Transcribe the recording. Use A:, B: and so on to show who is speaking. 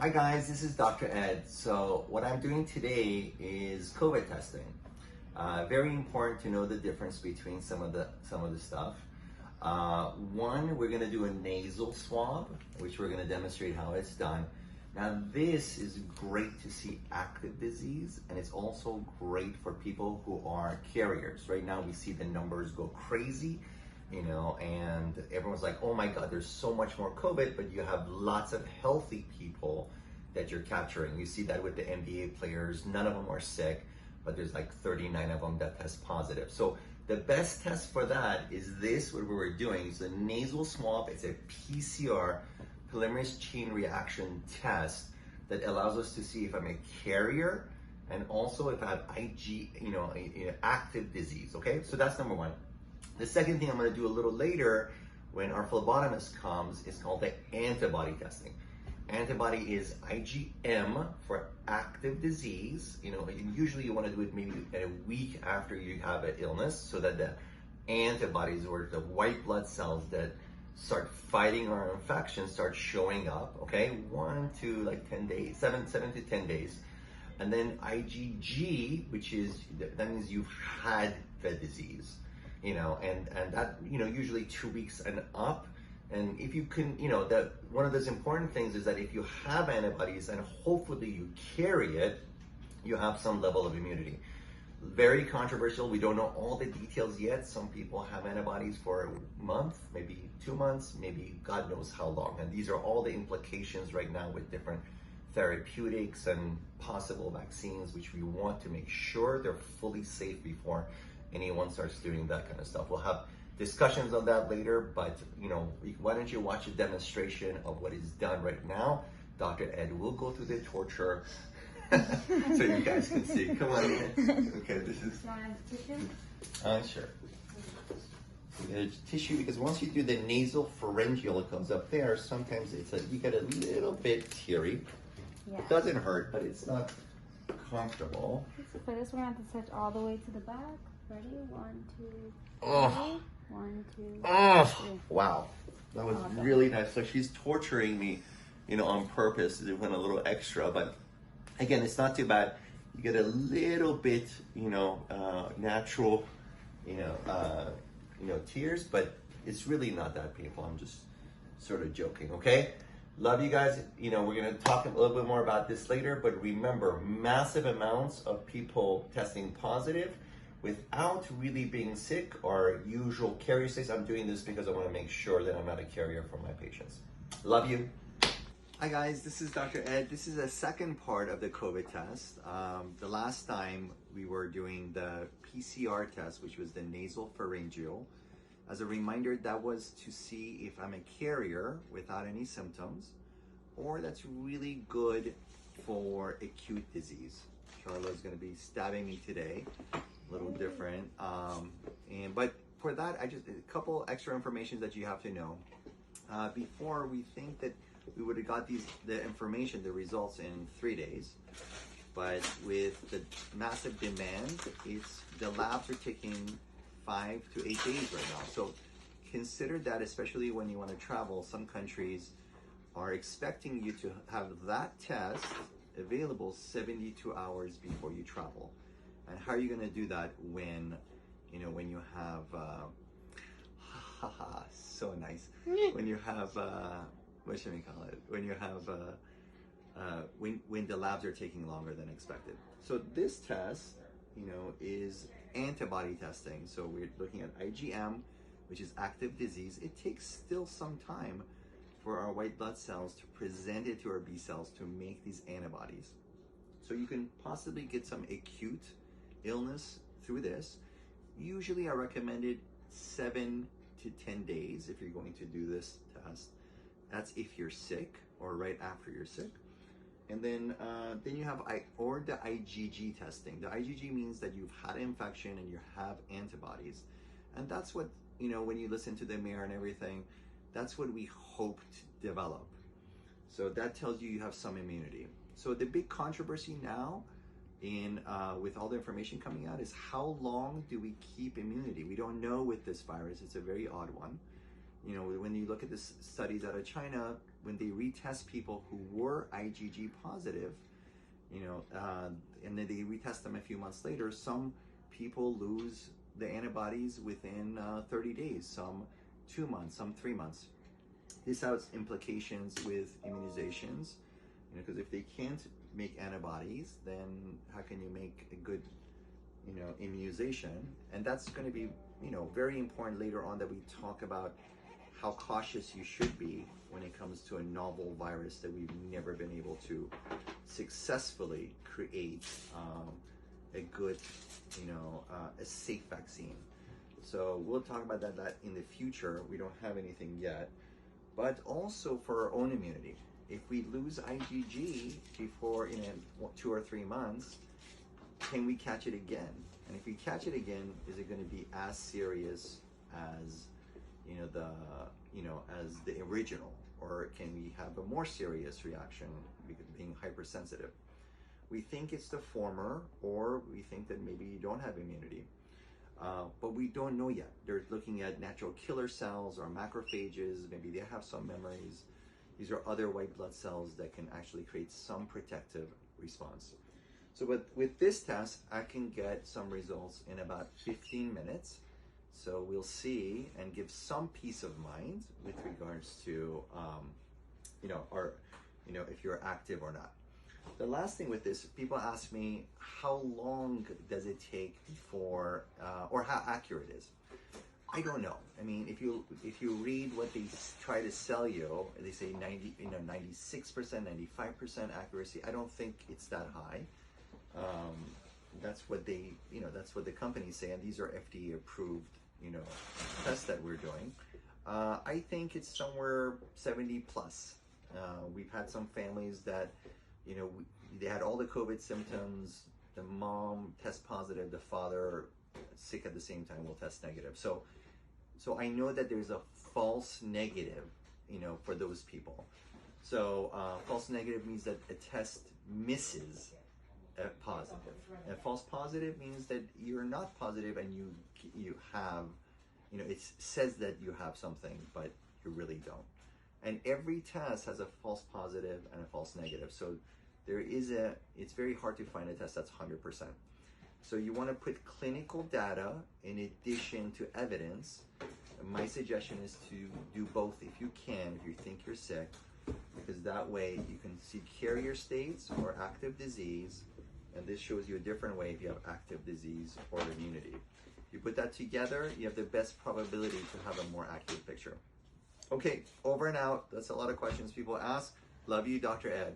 A: Hi guys, this is Dr. Ed. So what I'm doing today is COVID testing. Very important to know the difference between some of the stuff. One, we're going to do a nasal swab, which we're going to demonstrate how it's done. Now this is great to see active disease, and it's also great for people who are carriers. Right now we see the numbers go crazy, and everyone's like, oh my God, there's so much more COVID, but you have lots of healthy people that you're capturing. You see that with the NBA players, none of them are sick, but there's like 39 of them that test positive. So the best test for that is this, what we're doing. It's a nasal swab. It's a PCR, polymerase chain reaction test that allows us to see if I'm a carrier and also if I have active disease, okay? So that's number one. The second thing I'm gonna do a little later when our phlebotomist comes is called the antibody testing. Antibody is IgM for active disease. And usually you want to do it maybe a week after you have an illness so that the antibodies or the white blood cells that start fighting our infection start showing up, okay? 1 to like 10 days, 7 to 10 days. And then IgG, which is, that means you've had the disease, and that, usually 2 weeks and up. And if you can, that one of those important things is that if you have antibodies and hopefully you carry it, you have some level of immunity. Very controversial. We don't know all the details yet. Some people have antibodies for a month, maybe 2 months, maybe God knows how long. And these are all the implications right now with different therapeutics and possible vaccines, which we want to make sure they're fully safe before anyone starts doing that kind of stuff. We'll have discussions on that later, but why don't you watch a demonstration of what is done right now. Dr. Ed will go through the torture so you guys can see. Come on in. Okay, this is... tissue? Sure. You get a tissue because once you do the nasal pharyngeal, it comes up there. Sometimes you get a little bit teary. Yeah. It doesn't hurt, but it's not comfortable.
B: For this, we're going to have to touch all the way to the back. Ready? 1, 2, 3.
A: Oh.
B: 1, 2, 3.
A: Oh, wow. That was really nice. So she's torturing me, on purpose. It went a little extra, but again, it's not too bad. You get a little bit, natural, tears, but it's really not that painful. I'm just sort of joking, okay? Love you guys. We're going to talk a little bit more about this later, but remember, massive amounts of people testing positive without really being sick or usual carrier states. I'm doing this because I want to make sure that I'm not a carrier for my patients. Love you. Hi guys, this is Dr. Ed. This is a second part of the COVID test. The last time we were doing the PCR test, which was the nasal pharyngeal. As a reminder, that was to see if I'm a carrier without any symptoms, or that's really good for acute disease. Charlotte's going to be stabbing me today. A little different, but for that, a couple extra information that you have to know. Before, we think that we would have got the information, the results in 3 days, but with the massive demand, the labs are taking 5 to 8 days right now. So consider that, especially when you want to travel. Some countries are expecting you to have that test available 72 hours before you travel. And how are you going to do that when you have, so nice, when you have, what should we call it? When you have, when the labs are taking longer than expected. So this test, is antibody testing. So we're looking at IgM, which is active disease. It takes still some time for our white blood cells to present it to our B cells to make these antibodies. So you can possibly get some acute illness through this. Usually I recommend it 7 to 10 days if you're going to do this test. That's if you're sick or right after you're sick. And then you have the IgG testing. The IgG means that you've had an infection and you have antibodies. And that's what, when you listen to the mayor and everything, that's what we hope to develop. So that tells you have some immunity. So the big controversy now with all the information coming out is how long do we keep immunity? We don't know with this virus. It's a very odd one. When you look at the studies out of China, when they retest people who were IgG positive, you know, and then they retest them a few months later, some people lose the antibodies within 30 days, some 2 months, some 3 months. This has implications with immunizations, you know, because if they can't make antibodies, then how can you make a good, you know, immunization? And that's going to be, you know, very important later on that we talk about how cautious you should be when it comes to a novel virus that we've never been able to successfully create a good, you know, a safe vaccine. So we'll talk about that in the future. We don't have anything yet. But also for our own immunity. If we lose IgG before, you know, 2 or 3 months, can we catch it again? And if we catch it again, is it going to be as serious as, you know, as the original, or can we have a more serious reaction because being hypersensitive? We think it's the former, or we think that maybe you don't have immunity, but we don't know yet. They're looking at natural killer cells or macrophages. Maybe they have some memories. These are other white blood cells that can actually create some protective response. So with this test, I can get some results in about 15 minutes. So we'll see and give some peace of mind with regards to, you know, if you're active or not. The last thing with this, people ask me, how long does it take before, or how accurate it is? I don't know. I mean, if you read what they try to sell you, they say 96%, 95% accuracy. I don't think it's that high. That's what they, you know, that's what the companies say, and these are FDA approved, you know, tests that we're doing. I think it's somewhere 70 plus. We've had some families that, you know, they had all the COVID symptoms. The mom tests positive, the father sick at the same time will test negative. So I know that there's a false negative, you know, for those people. So false negative means that a test misses a positive. A false positive means that you're not positive and you have, you know, it says that you have something, but you really don't. And every test has a false positive and a false negative. So it's very hard to find a test that's 100%. So you want to put clinical data in addition to evidence. My suggestion is to do both if you can, if you think you're sick, because that way you can see carrier states or active disease, and this shows you a different way if you have active disease or immunity. You put that together, you have the best probability to have a more accurate picture. Okay, over and out. That's a lot of questions people ask. Love you, Dr. Ed.